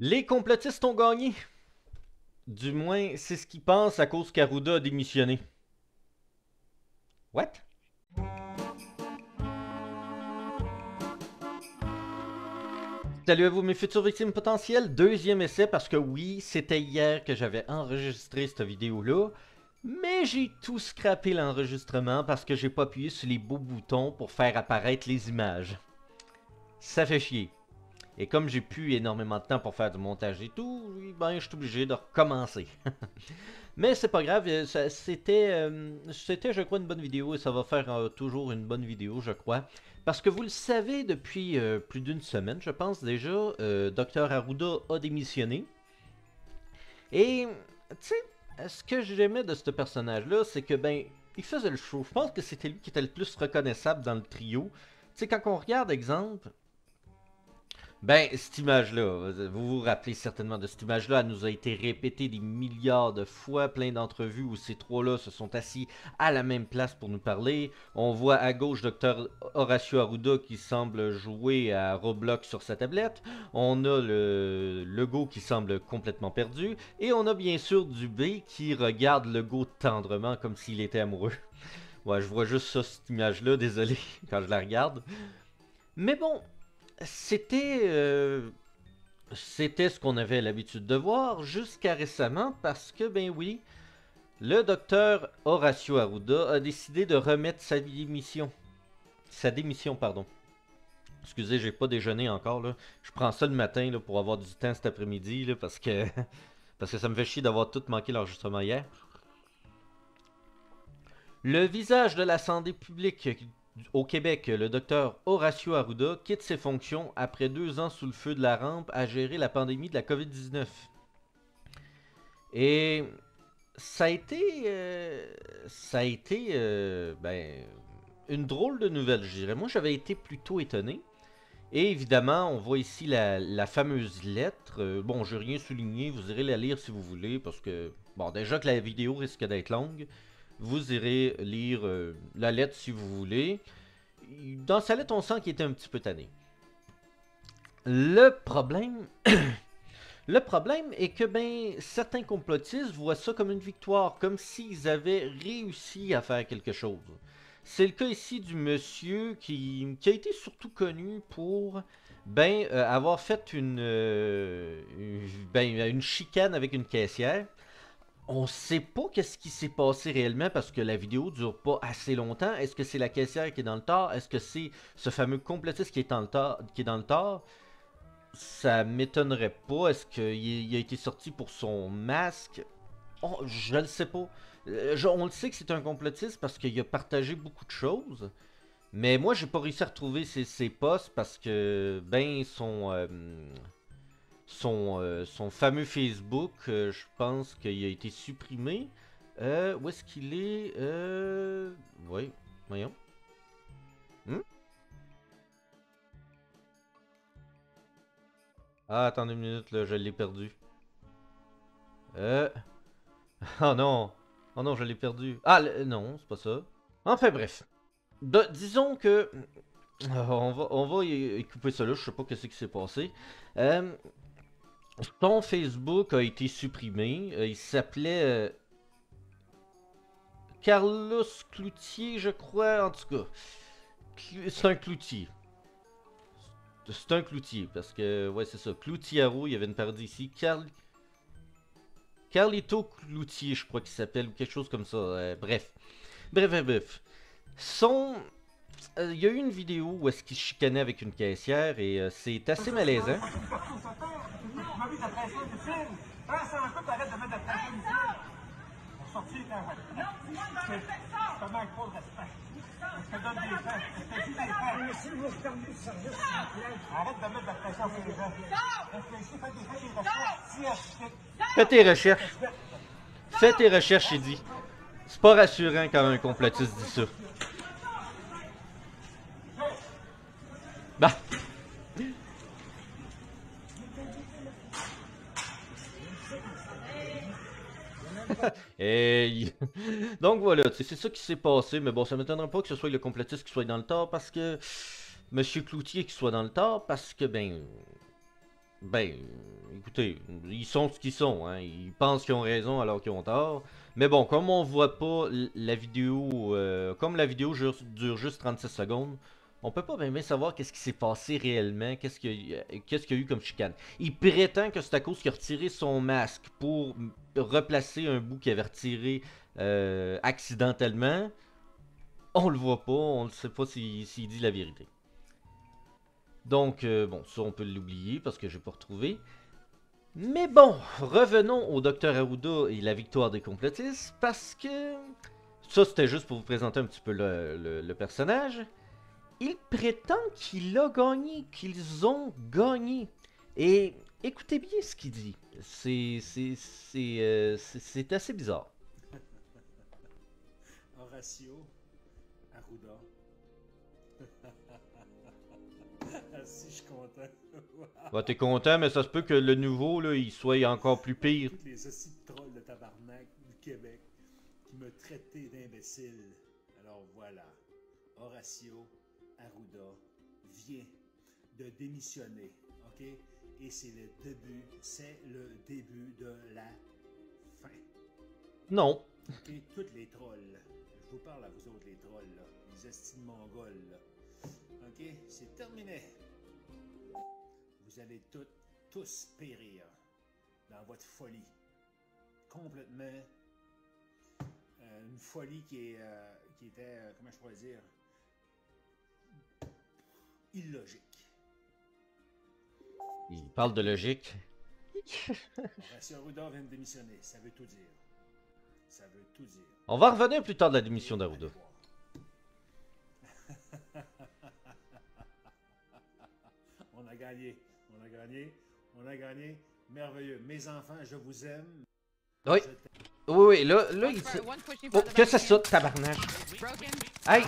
Les complotistes ont gagné. Du moins, c'est ce qu'ils pensent à cause qu'Arruda a démissionné. What? Salut à vous mes futures victimes potentielles, deuxième essai parce que oui, c'était hier que j'avais enregistré cette vidéo-là, mais j'ai tout scrappé l'enregistrement parce que j'ai pas appuyé sur les beaux boutons pour faire apparaître les images. Ça fait chier. Et comme j'ai plus énormément de temps pour faire du montage et tout, ben je suis obligé de recommencer. Mais c'est pas grave, c'était je crois une bonne vidéo et ça va faire toujours une bonne vidéo je crois. Parce que vous le savez depuis plus d'une semaine je pense déjà, Dr Arruda a démissionné. Et tu sais, ce que j'aimais de ce personnage là c'est que ben il faisait le show. Je pense que c'était lui qui était le plus reconnaissable dans le trio. Tu sais quand on regarde exemple, ben, cette image-là, vous vous rappelez certainement de cette image-là, elle nous a été répétée des milliards de fois, plein d'entrevues où ces trois-là se sont assis à la même place pour nous parler. On voit à gauche Dr Horacio Arruda qui semble jouer à Roblox sur sa tablette. On a le Legault qui semble complètement perdu. Et on a bien sûr Dubé qui regarde Legault tendrement comme s'il était amoureux. Ouais, je vois juste ça, cette image-là, désolé, quand je la regarde. Mais bon, c'était c'était ce qu'on avait l'habitude de voir jusqu'à récemment parce que, ben oui, le docteur Horacio Arruda a décidé de remettre sa démission. Sa démission, pardon. Excusez, j'ai pas déjeuné encore, là. Je prends ça le matin là, pour avoir du temps cet après-midi, là, parce que parce que ça me fait chier d'avoir tout manqué l'enregistrement hier. Le visage de la santé publique au Québec, le docteur Horacio Arruda quitte ses fonctions après 2 ans sous le feu de la rampe à gérer la pandémie de la COVID-19. Et ça a été, ben, une drôle de nouvelle, je dirais. Moi, j'avais été plutôt étonné. Et évidemment, on voit ici la fameuse lettre. Bon, je n'ai rien souligné, vous irez la lire si vous voulez, parce que, bon, déjà que la vidéo risque d'être longue, vous irez lire la lettre si vous voulez. Dans sa lettre, on sent qu'il était un petit peu tanné. Le problème, le problème est que ben certains complotistes voient ça comme une victoire, comme s'ils avaient réussi à faire quelque chose. C'est le cas ici du monsieur qui a été surtout connu pour ben avoir fait une chicane avec une caissière. On sait pas qu'est-ce qui s'est passé réellement parce que la vidéo dure pas assez longtemps. Est-ce que c'est la caissière qui est dans le tort? Est-ce que c'est ce fameux complotiste qui est dans le tort? Ça m'étonnerait pas. Est-ce qu'il a été sorti pour son masque? Oh, je le sais pas. On le sait que c'est un complotiste parce qu'il a partagé beaucoup de choses. Mais moi, j'ai pas réussi à retrouver ses posts parce que, ben, son fameux Facebook, je pense qu'il a été supprimé. Où est-ce qu'il est? Oui, voyons. Hmm? Ah, attendez une minute, là, je l'ai perdu. Euh... Oh non! Oh non, je l'ai perdu. Ah, non, c'est pas ça. Enfin bref. Disons que... on va couper ça là, je sais pas ce qui s'est passé. Euh, Son Facebook a été supprimé. Il s'appelait Carlos Cloutier, je crois, en tout cas. C'est un cloutier. C'est un cloutier, parce que, ouais, c'est ça. Cloutiaro, il y avait une parodie ici. Carlito Cloutier, je crois qu'il s'appelle, ou quelque chose comme ça. Bref. Bref. Son. Il y a eu une vidéo où est-ce qu'il se chicanait avec une caissière et c'est assez malaisant. Fais tes recherches. Fais tes recherches, il dit. C'est pas rassurant quand un complotiste dit ça. Bah. Hey. Donc voilà, c'est ça qui s'est passé, mais bon, ça m'étonnerait pas que ce soit le complotiste qui soit dans le tort parce que Monsieur Cloutier qui soit dans le tort parce que ben Ben, écoutez, ils sont ce qu'ils sont, hein. Ils pensent qu'ils ont raison alors qu'ils ont tort. Mais bon, comme on voit pas la vidéo, comme la vidéo dure juste 36 secondes, on peut pas bien savoir qu'est-ce qui s'est passé réellement, qu'est-ce qu'il y a eu comme chicane. Il prétend que c'est à cause qu'il a retiré son masque pour replacer un bout qu'il avait retiré accidentellement. On le voit pas, on ne sait pas s'il dit la vérité. Donc, bon, ça on peut l'oublier parce que j'ai pas retrouvé. Mais bon, revenons au Docteur Arruda et la victoire des complotistes, parce que ça c'était juste pour vous présenter un petit peu le personnage. Il prétend qu'il a gagné, qu'ils ont gagné. Et écoutez bien ce qu'il dit. C'est assez bizarre. Horacio Arruda. Ah, si, je suis content. Bah, t'es content, mais ça se peut que le nouveau, là, il soit encore plus pire. Toutes les hosties de trolls de tabarnak du Québec qui me traitaient d'imbécile. Alors voilà, Horacio Arruda vient de démissionner, ok? Et c'est le début de la fin. Non. Ok? Toutes les trolls, je vous parle à vous autres les trolls, là, les estimes mongols, là. Ok? C'est terminé. Vous allez tous périr dans votre folie. Complètement. Une folie qui était, comment je pourrais dire, illogique. Il parle de logique. Horacio Arruda vient de démissionner. Ça veut tout dire. Ça veut tout dire. On va revenir plus tard de la démission d'Arruda. On a gagné. On a gagné. On a gagné. Merveilleux. Mes enfants, je vous aime. Oui. Oui, oui, là, il... Oh, que ça saute, tabarnak. Hey!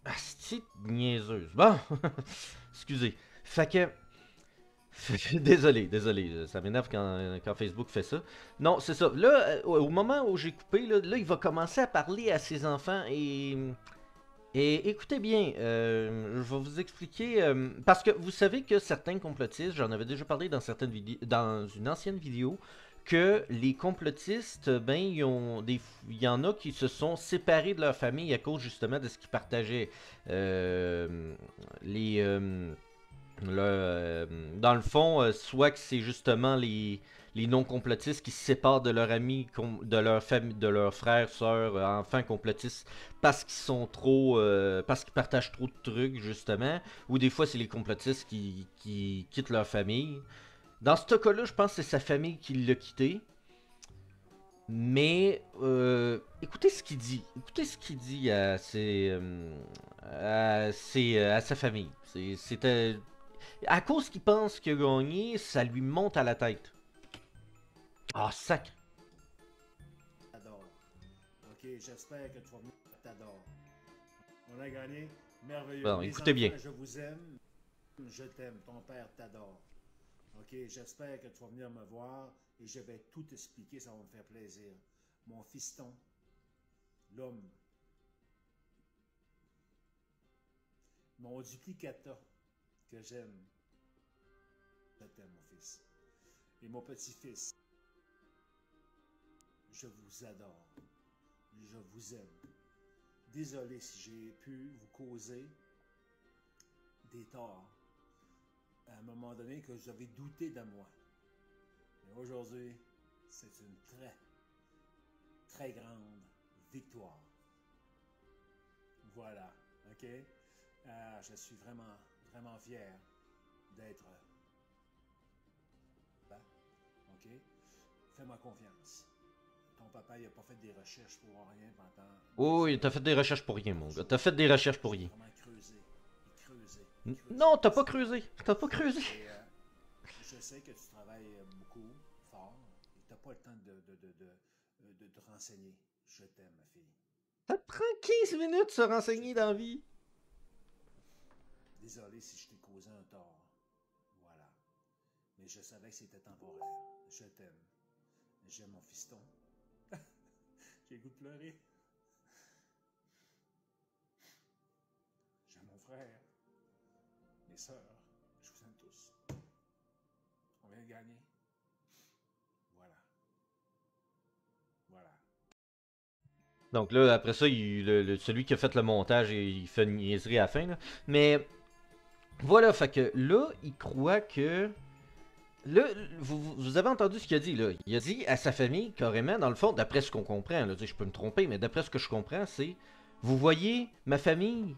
Asti de niaiseuse. Bon, excusez. Fait que... désolé, ça m'énerve quand Facebook fait ça. Non, c'est ça. Là, au moment où j'ai coupé, là, il va commencer à parler à ses enfants et écoutez bien, je vais vous expliquer, parce que vous savez que certains complotistes, j'en avais déjà parlé dans une ancienne vidéo, que les complotistes, ben, il y en a qui se sont séparés de leur famille à cause justement de ce qu'ils partageaient. Les, dans le fond, soit que c'est justement les non-complotistes qui se séparent de leurs amis, de leur famille, de leurs frères, sœurs, enfants complotistes parce qu'ils sont trop, parce qu'ils partagent trop de trucs justement, ou des fois c'est les complotistes qui quittent leur famille. Dans ce cas-là, je pense que c'est sa famille qui l'a quitté. Mais écoutez ce qu'il dit. Écoutez ce qu'il dit à sa famille. C'était à cause qu'il pense qu'il a gagné, ça lui monte à la tête. Ah, sac. T'adore. Ok, j'espère que tu vas venir. T'adore. On a gagné. Merveilleux. Bon, Mes écoutez enfants, bien. je vous aime. Je t'aime. Ton père t'adore. Ok, j'espère que tu vas venir me voir et je vais tout expliquer, ça va me faire plaisir. Mon fiston, l'homme, mon duplicata que j'aime, je t'aime, mon fils. Et mon petit-fils, je vous adore. Je vous aime. Désolé si j'ai pu vous causer des torts à un moment donné que vous avez douté de moi. Mais aujourd'hui, c'est une très grande victoire. Voilà, ok? Je suis vraiment fier d'être là, ok? Fais-moi confiance. Ton papa, il a pas fait des recherches pour rien pendant des Oui, t'as années. fait des recherches pour rien, mon gars. T'as fait des recherches pour rien. Vraiment creusé. Il creusait. Non, t'as pas creusé. T'as pas creusé. Et je sais que tu travailles beaucoup, fort, et tu n'as pas le temps de te renseigner. Je t'aime, ma fille. Ça te prend 15 minutes de se renseigner dans la vie. Désolé si je t'ai causé un tort. Voilà. Mais je savais que c'était temporaire. Je t'aime. J'aime mon fiston. J'ai le goût de pleurer. J'aime mon frère. Mes sœurs. Je vous aime tous. gagné. Voilà. Voilà. Donc là, après ça, celui qui a fait le montage, il fait une niaiserie à la fin. Là. Mais voilà, fait que là, il croit que... Là, vous avez entendu ce qu'il a dit, là. Il a dit à sa famille, carrément, dans le fond, d'après ce qu'on comprend, là, je peux me tromper, mais d'après ce que je comprends, c'est... Vous voyez, ma famille,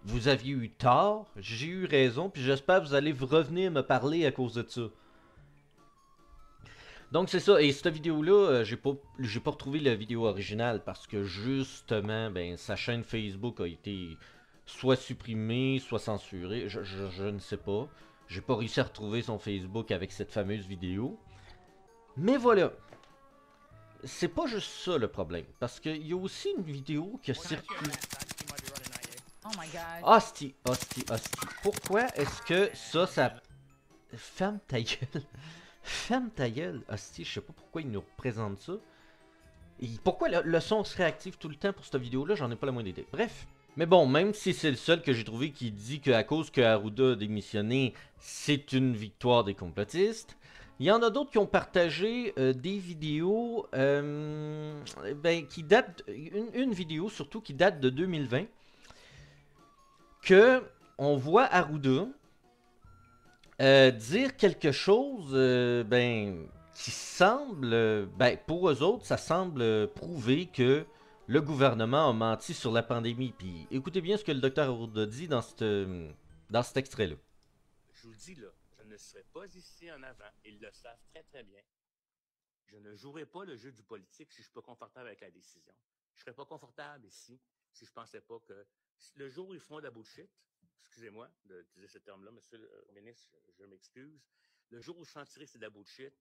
vous aviez eu tort, j'ai eu raison, puis j'espère que vous allez revenir me parler à cause de ça. Donc c'est ça, et cette vidéo-là, j'ai pas retrouvé la vidéo originale parce que justement, ben, sa chaîne Facebook a été soit supprimée, soit censurée, je ne sais pas. J'ai pas réussi à retrouver son Facebook avec cette fameuse vidéo. Mais voilà, c'est pas juste ça le problème, parce qu'il y a aussi une vidéo qui a circulé. Oh my god. Hostie, hostie, hostie. Pourquoi est-ce que ça... Ferme ta gueule. Ferme ta gueule. Hostie, je sais pas pourquoi il nous représente ça. Et pourquoi le son se réactive tout le temps pour cette vidéo-là, j'en ai pas la moindre idée. Bref. Mais bon, même si c'est le seul que j'ai trouvé qui dit qu'à cause que Arruda a démissionné, c'est une victoire des complotistes, il y en a d'autres qui ont partagé des vidéos qui datent... Une vidéo surtout qui date de 2020, que on voit Arruda dire quelque chose qui semble, pour eux autres, ça semble prouver que le gouvernement a menti sur la pandémie. Puis écoutez bien ce que le docteur Arruda dit dans cet extrait-là. Je vous dis là, je ne serai pas ici en avant. Ils le savent très très bien. Je ne jouerai pas le jeu du politique si je ne suis pas confortable avec la décision. Je ne serais pas confortable ici si je ne pensais pas que le jour où ils font de la bullshit, excusez-moi d'utiliser ce terme-là, monsieur le ministre, je m'excuse, le jour où je sentirai que c'est de la bullshit,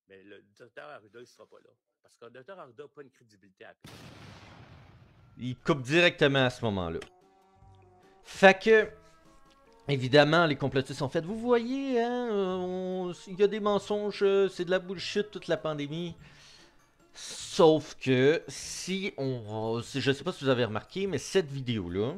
mais le docteur Arruda, il ne sera pas là. Parce que le docteur Arruda n'a pas une crédibilité à payer. Il coupe directement à ce moment-là. Fait que, évidemment, les complotistes ont fait, vous voyez, hein, il y a des mensonges, c'est de la bullshit toute la pandémie. Sauf que, je sais pas si vous avez remarqué, mais cette vidéo-là,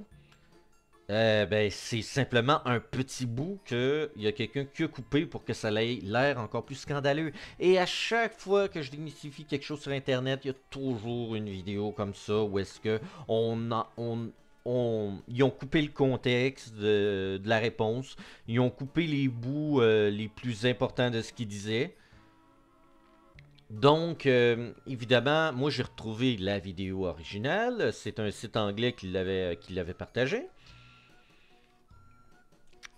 c'est simplement un petit bout qu'il y a quelqu'un qui a coupé pour que ça ait l'air encore plus scandaleux. Et à chaque fois que je démystifie quelque chose sur Internet, il y a toujours une vidéo comme ça où est-ce que ils ont coupé le contexte de la réponse, ils ont coupé les bouts les plus importants de ce qu'ils disaient. Donc, évidemment, moi j'ai retrouvé la vidéo originale. C'est un site anglais qui l'avait partagé.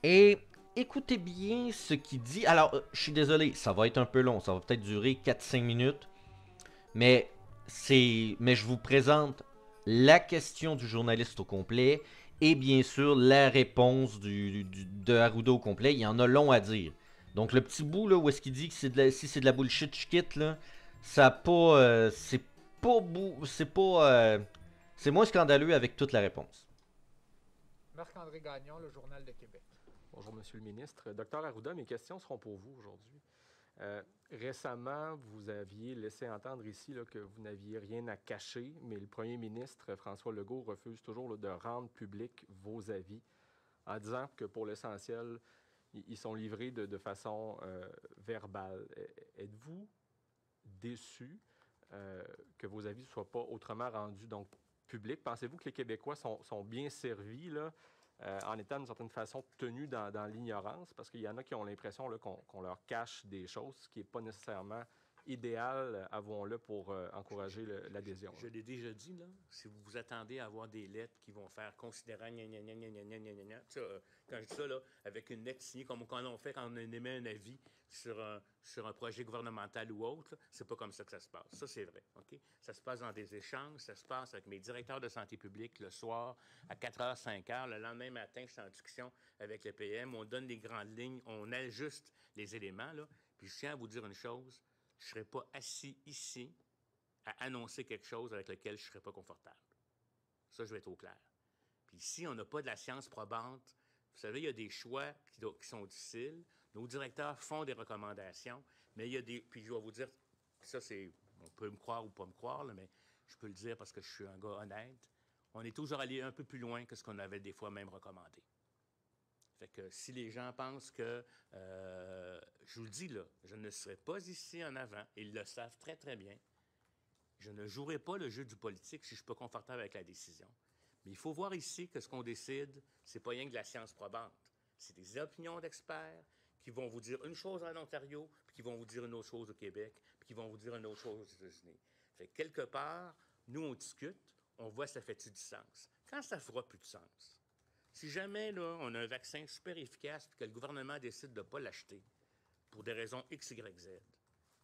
Et écoutez bien ce qu'il dit. Alors, je suis désolé, ça va être un peu long. Ça va peut-être durer 4-5 minutes. Mais je vous présente la question du journaliste au complet. Et bien sûr, la réponse de Arruda au complet. Il y en a long à dire. Donc, le petit bout là, où est-ce qu'il dit que si c'est de la bullshit, je quitte, là, ça a pas. C'est moins scandaleux avec toute la réponse. Marc-André Gagnon, le Journal de Québec. Bonjour, Monsieur le ministre. Docteur Arruda, mes questions seront pour vous aujourd'hui. Récemment, vous aviez laissé entendre ici là, que vous n'aviez rien à cacher, mais le premier ministre, François Legault, refuse toujours là, de rendre public vos avis en disant que pour l'essentiel, ils sont livrés de façon verbale. Êtes-vous déçu que vos avis ne soient pas autrement rendus donc publics? Pensez-vous que les Québécois sont bien servis là, en étant d'une certaine façon tenus dans l'ignorance? Parce qu'il y en a qui ont l'impression là, qu'on leur cache des choses, ce qui n'est pas nécessairement idéal, avouons-le, pour encourager l'adhésion. Je l'ai déjà dit, là, si vous vous attendez à avoir des lettres qui vont faire considérant gna gna gna gna gna gna gna gna, ça, quand je dis ça, là, avec une lettre signée comme quand on fait quand on émet un avis sur un projet gouvernemental ou autre, c'est pas comme ça que ça se passe. Ça, c'est vrai, OK? Ça se passe dans des échanges, ça se passe avec mes directeurs de santé publique le soir à 4h, 5h. Le lendemain matin, je suis en discussion avec le PM, on donne les grandes lignes, on ajuste les éléments, là. Puis je tiens à vous dire une chose, je ne serai pas assis ici à annoncer quelque chose avec lequel je ne serai pas confortable. Ça, je vais être au clair. Puis ici, on n'a pas de la science probante. Vous savez, il y a des choix qui sont difficiles. Nos directeurs font des recommandations, mais il y a des... Puis je vais vous dire, ça c'est... On peut me croire ou pas me croire, là, mais je peux le dire parce que je suis un gars honnête. On est toujours allé un peu plus loin que ce qu'on avait des fois même recommandé. Fait que si les gens pensent que, je vous le dis là, je ne serai pas ici en avant, et ils le savent très très bien, je ne jouerai pas le jeu du politique si je ne suis pas confortable avec la décision. Mais il faut voir ici que ce qu'on décide, c'est pas rien que de la science probante. C'est des opinions d'experts qui vont vous dire une chose en Ontario, puis qui vont vous dire une autre chose au Québec, puis qui vont vous dire une autre chose aux États-Unis. Fait que quelque part, nous, on discute, on voit ça fait-tu du sens. Quand ça fera plus de sens, si jamais là, on a un vaccin super efficace et que le gouvernement décide de ne pas l'acheter pour des raisons X, Y, Z,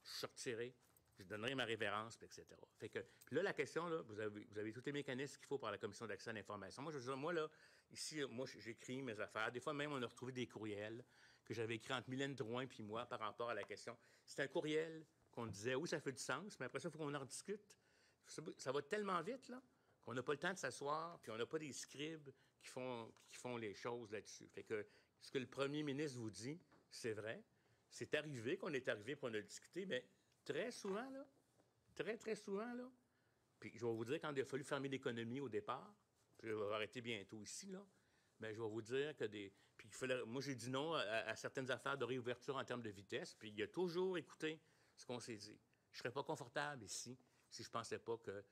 je sortirai, je donnerai ma révérence, etc. Fait que, puis là, la question, là, vous avez tous les mécanismes qu'il faut par la Commission d'accès à l'information. Moi, je veux dire, moi, là, ici, moi, j'écris mes affaires. Des fois, même, on a retrouvé des courriels que j'avais écrits entre Mylène Drouin et moi par rapport à la question. C'est un courriel qu'on disait, oui, ça fait du sens, mais après ça, il faut qu'on en rediscute. Ça va tellement vite, là, qu'on n'a pas le temps de s'asseoir, puis on n'a pas des scribes qui font les choses là-dessus. Fait que ce que le premier ministre vous dit, c'est vrai. C'est arrivé qu'on est arrivé pour en discuter, mais très souvent, là, très souvent, là, puis je vais vous dire, quand il a fallu fermer l'économie au départ, puis je vais arrêter bientôt ici, là, mais je vais vous dire que puis moi, j'ai dit non à certaines affaires de réouverture en termes de vitesse, puis il a toujours écouté ce qu'on s'est dit. Je ne serais pas confortable ici si je ne pensais pas que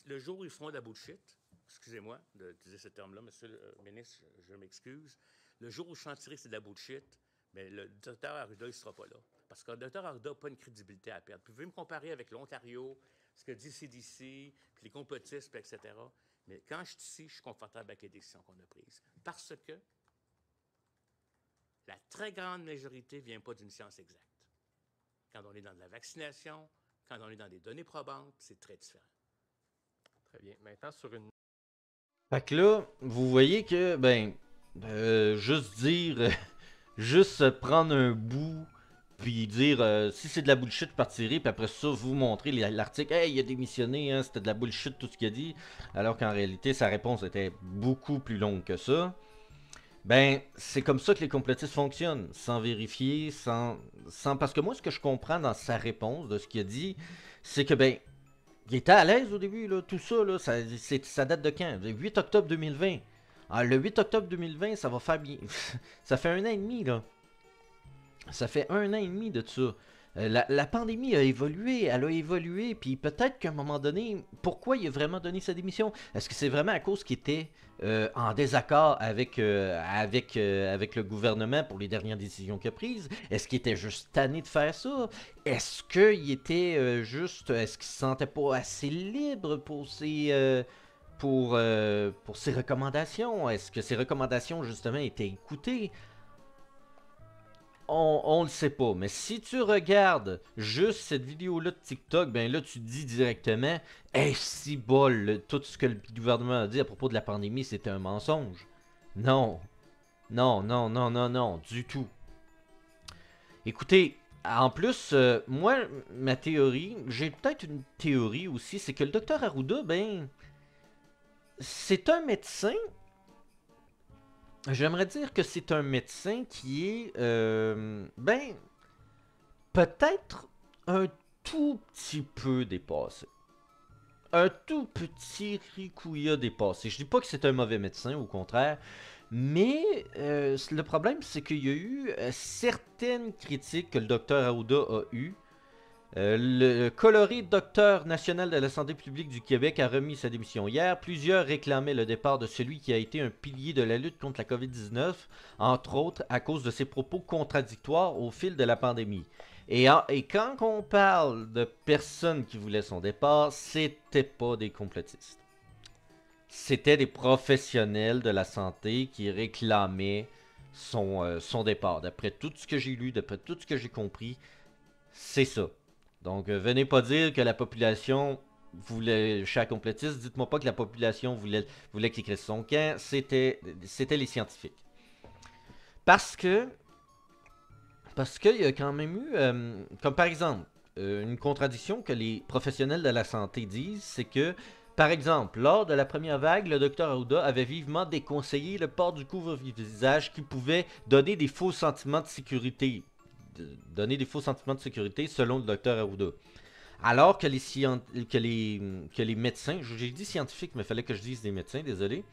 le jour où ils feront de la bullshit, excusez-moi d'utiliser ce terme-là, monsieur le ministre, je m'excuse, le jour où je sentirai que c'est de la bullshit, mais le docteur Arruda, il ne sera pas là. Parce que le docteur Arruda n'a pas une crédibilité à perdre. Vous pouvez me comparer avec l'Ontario, ce que dit CDC, puis les complotistes, etc. Mais quand je suis ici, je suis confortable avec les décisions qu'on a prises. Parce que la très grande majorité ne vient pas d'une science exacte. Quand on est dans de la vaccination, quand on est dans des données probantes, c'est très différent. Très bien. Maintenant, sur une... Fait que là, vous voyez que, juste dire, juste prendre un bout, puis dire si c'est de la bullshit, partirai, puis après ça, vous montrer l'article, hey, il a démissionné, hein, c'était de la bullshit tout ce qu'il a dit, alors qu'en réalité, sa réponse était beaucoup plus longue que ça. Ben, c'est comme ça que les complotistes fonctionnent, sans vérifier, sans... Parce que moi, ce que je comprends dans sa réponse, de ce qu'il a dit, c'est que, il était à l'aise au début, là, tout ça, là, ça date de quand? Le 8 octobre 2020. Ah, le 8 octobre 2020, ça va faire bien... ça fait 1 an et demi, là. Ça fait 1 an et demi de ça. La pandémie a évolué, elle a évolué, puis peut-être qu'à un moment donné, pourquoi il a vraiment donné sa démission? Est-ce que c'est vraiment à cause qu'il était en désaccord avec le gouvernement pour les dernières décisions qu'il a prises? Est-ce qu'il était juste tanné de faire ça? Est-ce qu'il était est-ce qu'il se sentait pas assez libre pour ses recommandations? Est-ce que ses recommandations, justement, étaient écoutées? On le sait pas, mais si tu regardes juste cette vidéo-là de TikTok, ben là, tu dis directement « Hey, si bol, tout ce que le gouvernement a dit à propos de la pandémie, c'était un mensonge. » Non. Non, non, non, non, non, du tout. Écoutez, en plus, moi, ma théorie, j'ai peut-être une théorie aussi, c'est que le docteur Arruda, c'est un médecin. J'aimerais dire que c'est un médecin qui est, peut-être un tout petit peu dépassé. Un tout petit ricouilla dépassé. Je dis pas que c'est un mauvais médecin, au contraire. Mais le problème, c'est qu'il y a eu certaines critiques que le docteur Arruda a eues. Le coloré docteur national de la santé publique du Québec a remis sa démission hier. Plusieurs réclamaient le départ de celui qui a été un pilier de la lutte contre la COVID-19, entre autres à cause de ses propos contradictoires au fil de la pandémie. Et quand on parle de personnes qui voulaient son départ, c'était pas des complotistes. C'était des professionnels de la santé qui réclamaient son départ. D'après tout ce que j'ai lu, d'après tout ce que j'ai compris, c'est ça. Donc, venez pas dire que la population voulait, cher complotiste, dites-moi pas que la population voulait qu'il crisse son camp, c'était les scientifiques. Parce qu'il y a quand même eu, comme par exemple, une contradiction que les professionnels de la santé disent, c'est que, par exemple, lors de la première vague, le Dr Arruda avait vivement déconseillé le port du couvre-visage qui pouvait donner des faux sentiments de sécurité. Selon le docteur Arruda. Alors que les médecins, j'ai dit scientifiques, mais il fallait que je dise des médecins, désolé.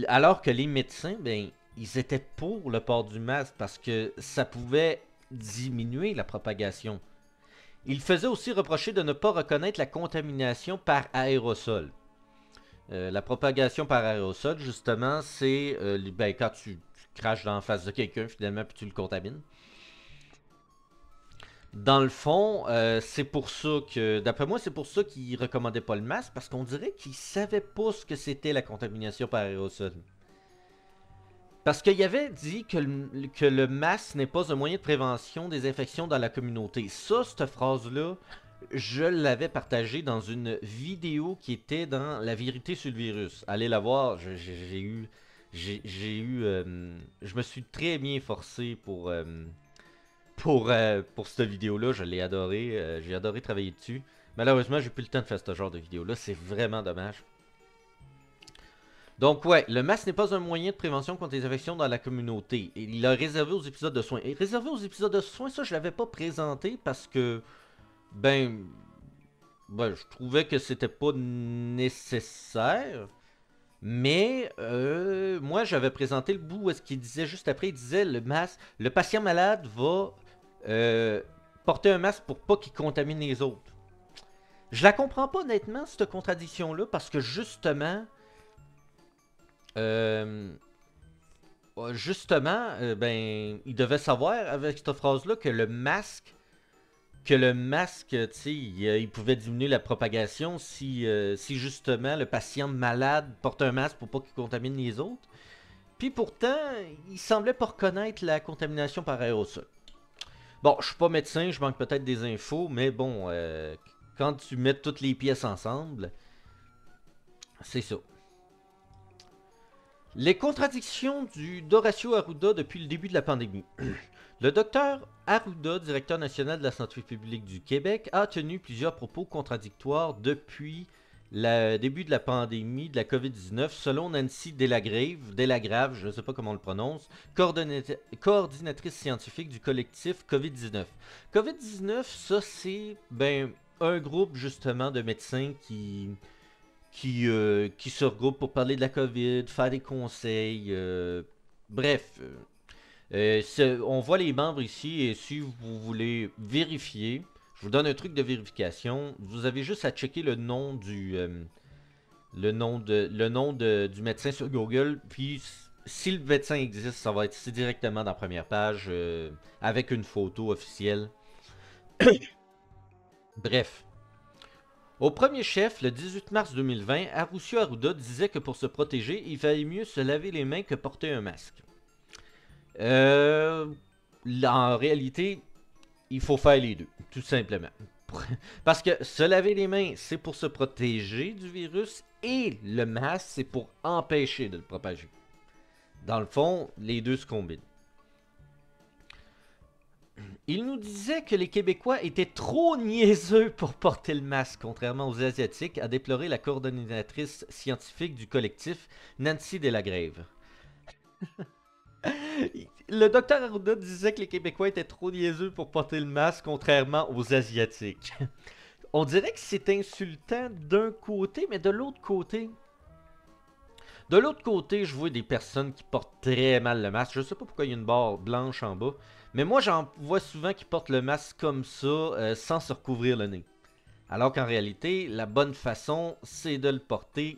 alors que les médecins, ben, ils étaient pour le port du masque parce que ça pouvait diminuer la propagation. Il faisait aussi reprocher de ne pas reconnaître la contamination par aérosol. La propagation par aérosol, justement, c'est ben, quand tu craches dans la face de quelqu'un, finalement, puis tu le contamines. Dans le fond, c'est pour ça que, d'après moi, c'est pour ça qu'ils recommandaient pas le masque, parce qu'on dirait qu'ils savaient pas ce que c'était la contamination par aérosol. Parce qu'il avait dit que le masque n'est pas un moyen de prévention des infections dans la communauté. Ça, cette phrase-là, je l'avais partagée dans une vidéo qui était dans La vérité sur le virus. Allez la voir, je me suis très bien forcé pour cette vidéo-là. Je l'ai adoré, j'ai adoré travailler dessus. Malheureusement, j'ai plus le temps de faire ce genre de vidéo-là, c'est vraiment dommage. Donc ouais, le masque n'est pas un moyen de prévention contre les infections dans la communauté. Il l'a réservé aux épisodes de soins. Et réservé aux épisodes de soins, ça je l'avais pas présenté parce que ben je trouvais que c'était pas nécessaire. Mais moi j'avais présenté le bout où est-ce qu'il disait juste après, il disait le masque, le patient malade va porter un masque pour pas qu'il contamine les autres. Je la comprends pas honnêtement cette contradiction-là parce que justement ben, il devait savoir avec cette phrase-là que le masque, tu sais, il pouvait diminuer la propagation si justement le patient malade porte un masque pour pas qu'il contamine les autres. Puis pourtant, il semblait pas reconnaître la contamination par aérosol. Bon, je suis pas médecin, je manque peut-être des infos, mais bon, quand tu mets toutes les pièces ensemble, c'est ça. Les contradictions d'Horacio Arruda depuis le début de la pandémie. Le docteur Arruda, directeur national de la santé publique du Québec, a tenu plusieurs propos contradictoires depuis le début de la pandémie de la COVID-19, selon Nancy Delagrave, je ne sais pas comment on le prononce, coordinatrice scientifique du collectif COVID-19. COVID-19, ça c'est un groupe justement de médecins qui se regroupent pour parler de la COVID, faire des conseils, bref. On voit les membres ici et si vous voulez vérifier, je vous donne un truc de vérification. Vous avez juste à checker le nom du médecin sur Google. Puis si le médecin existe, ça va être ici directement dans la première page avec une photo officielle. Bref. Au premier chef, le 18 mars 2020, Horacio Arruda disait que pour se protéger, il fallait mieux se laver les mains que porter un masque. En réalité, il faut faire les deux, tout simplement. Parce que se laver les mains, c'est pour se protéger du virus et le masque, c'est pour empêcher de le propager. Dans le fond, les deux se combinent. Il nous disait que les Québécois étaient trop niaiseux pour porter le masque, contrairement aux Asiatiques, a déploré la coordonnatrice scientifique du collectif, Nancy Delagrave. Le docteur Arruda disait que les Québécois étaient trop niaiseux pour porter le masque, contrairement aux Asiatiques. On dirait que c'est insultant d'un côté, mais de l'autre côté... je vois des personnes qui portent très mal le masque. Je sais pas pourquoi il y a une barre blanche en bas. Mais moi, j'en vois souvent qui portent le masque comme ça, sans se recouvrir le nez. Alors qu'en réalité, la bonne façon, c'est de le porter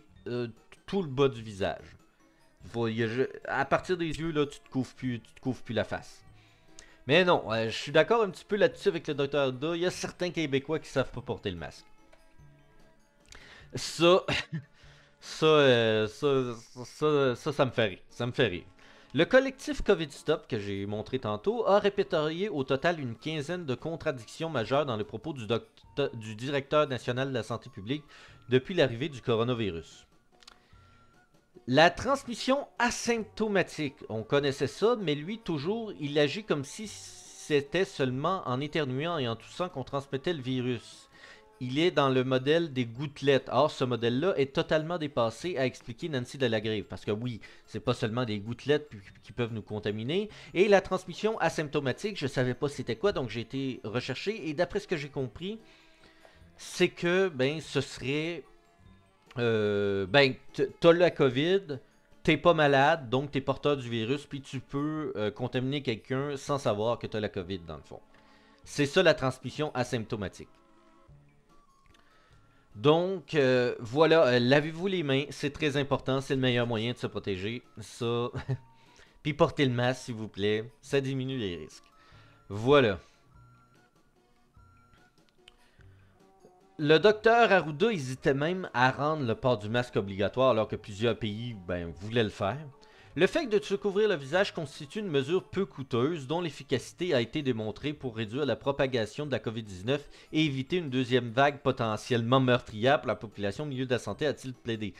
tout le bas du visage. À partir des yeux, là, tu te couvres plus la face. Mais non, je suis d'accord un petit peu là-dessus avec le Dr. Arruda. Il y a certains Québécois qui savent pas porter le masque. Ça me fait rire. Ça me fait rire. Le collectif COVID Stop, que j'ai montré tantôt, a répertorié au total une quinzaine de contradictions majeures dans les propos du directeur national de la santé publique depuis l'arrivée du coronavirus. La transmission asymptomatique, on connaissait ça, mais lui, toujours, il agit comme si c'était seulement en éternuant et en toussant qu'on transmettait le virus. Il est dans le modèle des gouttelettes. Or, ce modèle-là est totalement dépassé, a expliqué Nancy Delagrave. Parce que oui, c'est pas seulement des gouttelettes qui peuvent nous contaminer. Et la transmission asymptomatique, je savais pas c'était quoi, donc j'ai été recherché. Et d'après ce que j'ai compris, c'est que, ce serait... t'as la COVID, t'es pas malade, donc t'es porteur du virus, puis tu peux contaminer quelqu'un sans savoir que t'as la COVID dans le fond. C'est ça la transmission asymptomatique. Donc, voilà, lavez-vous les mains, c'est très important, c'est le meilleur moyen de se protéger. Ça, puis portez le masque s'il vous plaît, ça diminue les risques. Voilà. Le docteur Arruda hésitait même à rendre le port du masque obligatoire alors que plusieurs pays voulaient le faire. Le fait de se couvrir le visage constitue une mesure peu coûteuse dont l'efficacité a été démontrée pour réduire la propagation de la COVID-19 et éviter une deuxième vague potentiellement meurtrière pour la population au milieu de la santé, a-t-il plaidé.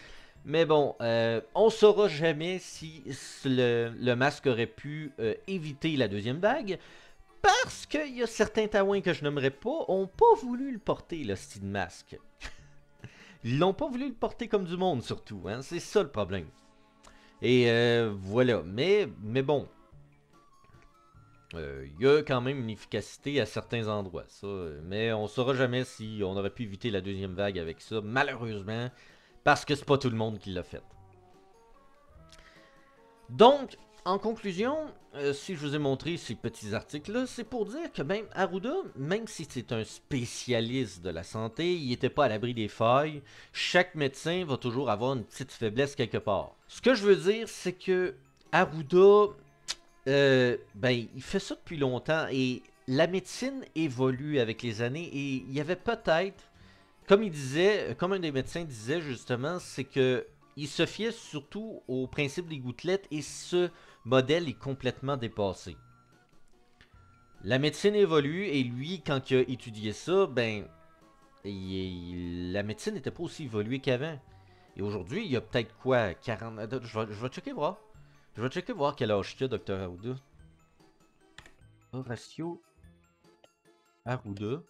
Mais bon, on ne saura jamais si le masque aurait pu éviter la deuxième vague. Parce qu'il y a certains taouins que je nommerai pas, ont pas voulu le porter, le style masque. Ils l'ont pas voulu le porter comme du monde, surtout. Hein? C'est ça le problème. Et voilà. Mais bon. Il y a quand même une efficacité à certains endroits. Ça, mais on saura jamais si on aurait pu éviter la deuxième vague avec ça, malheureusement. Parce que c'est pas tout le monde qui l'a fait. Donc, en conclusion, si je vous ai montré ces petits articles-là, c'est pour dire que même Arruda, même si c'est un spécialiste de la santé, il n'était pas à l'abri des failles. Chaque médecin va toujours avoir une petite faiblesse quelque part. Ce que je veux dire, c'est que Arruda, il fait ça depuis longtemps et la médecine évolue avec les années et il y avait peut-être, comme il disait, comme un des médecins disait justement, c'est que il se fiait surtout au principe des gouttelettes et ce modèle est complètement dépassé. La médecine évolue et lui, quand il a étudié ça, la médecine n'était pas aussi évoluée qu'avant. Et aujourd'hui, il y a peut-être quoi, 40... Je vais checker voir. Je vais checker voir quel âge il y a, Dr. Arruda. Horacio Arruda.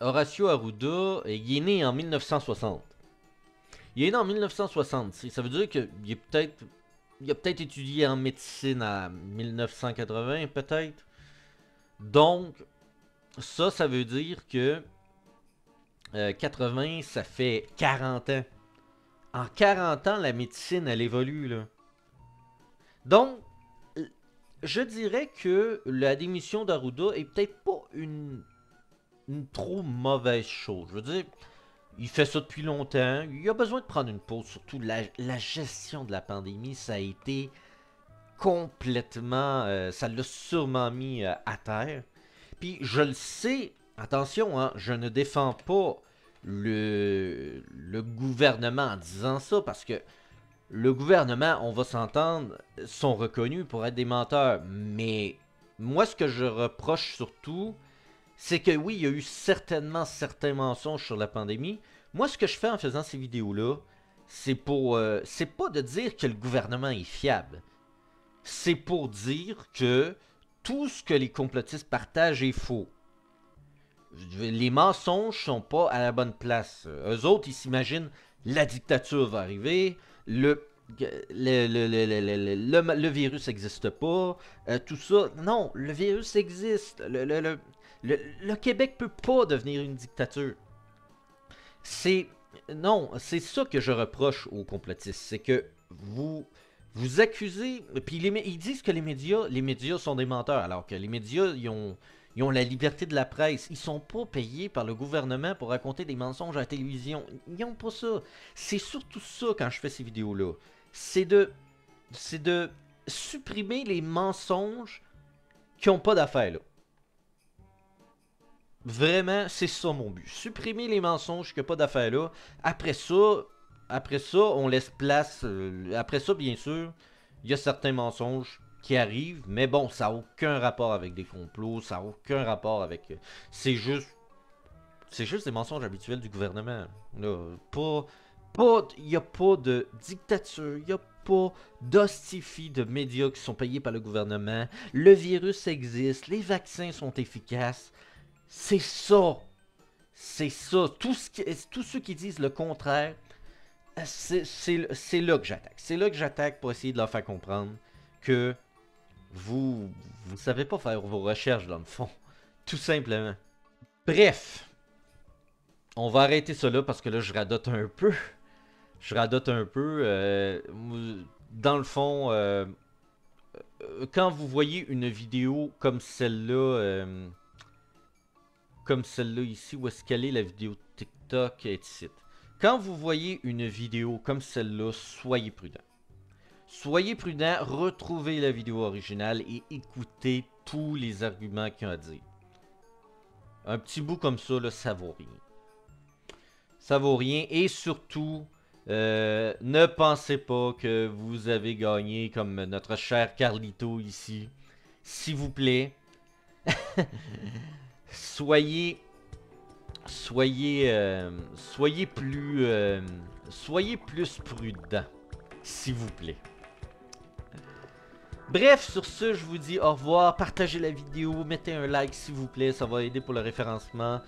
Horacio Arruda, il est né en 1960. Il est né en 1960. Ça veut dire qu'il est peut-être... Il a peut-être étudié en médecine en 1980, peut-être. Donc, ça veut dire que 80, ça fait 40 ans. En 40 ans, la médecine, elle évolue, là. Donc, je dirais que la démission d'Arruda est peut-être pas une trop mauvaise chose. Je veux dire... Il fait ça depuis longtemps. Il a besoin de prendre une pause. Surtout la gestion de la pandémie, ça a été complètement... ça l'a sûrement mis à terre. Puis je le sais, attention, hein, je ne défends pas le gouvernement en disant ça. Parce que le gouvernement, on va s'entendre, sont reconnus pour être des menteurs. Mais moi, ce que je reproche surtout... c'est que oui, il y a eu certainement certains mensonges sur la pandémie. Moi, ce que je fais en faisant ces vidéos-là, c'est pour... c'est pas de dire que le gouvernement est fiable. C'est pour dire que tout ce que les complotistes partagent est faux. Les mensonges sont pas à la bonne place. Eux autres, ils s'imaginent la dictature va arriver, le virus n'existe pas, tout ça. Non, le virus existe. Le Québec peut pas devenir une dictature. Non, c'est ça que je reproche aux complotistes. C'est que vous accusez... Puis ils disent que les médias sont des menteurs. Alors que les médias, ils ont la liberté de la presse. Ils sont pas payés par le gouvernement pour raconter des mensonges à la télévision. Ils n'ont pas ça. C'est surtout ça quand je fais ces vidéos-là. C'est de supprimer les mensonges qui n'ont pas d'affaires là. Vraiment, c'est ça mon but. Supprimer les mensonges qui n'ont pas d'affaires là. Après ça, on laisse place. Après ça, bien sûr, il y a certains mensonges qui arrivent. Mais bon, ça n'a aucun rapport avec des complots. Ça n'a aucun rapport avec... C'est juste des mensonges habituels du gouvernement. Il n'y a pas de dictature. Il n'y a pas d'hostifie de médias qui sont payés par le gouvernement. Le virus existe. Les vaccins sont efficaces. C'est ça. C'est ça. Tous ceux qui disent le contraire, c'est là que j'attaque. C'est là que j'attaque pour essayer de leur faire comprendre que vous savez pas faire vos recherches dans le fond. Tout simplement. Bref. On va arrêter ça là parce que là je radote un peu. je radote un peu. Dans le fond, quand vous voyez une vidéo comme celle-là ici, où est-ce qu'elle est la vidéo TikTok et ici. Quand vous voyez une vidéo comme celle-là, soyez prudent. Soyez prudent, retrouvez la vidéo originale et écoutez tous les arguments qu'il y a à dire. Un petit bout comme ça, là, ça vaut rien. Ça vaut rien et surtout, ne pensez pas que vous avez gagné comme notre cher Carlito ici. S'il vous plaît, soyez plus prudent, s'il vous plaît. Bref, sur ce, je vous dis au revoir, partagez la vidéo, mettez un like s'il vous plaît, ça va aider pour le référencement.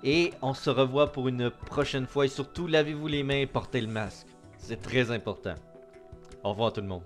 Et on se revoit pour une prochaine fois et surtout, lavez-vous les mains et portez le masque. C'est très important. Au revoir tout le monde.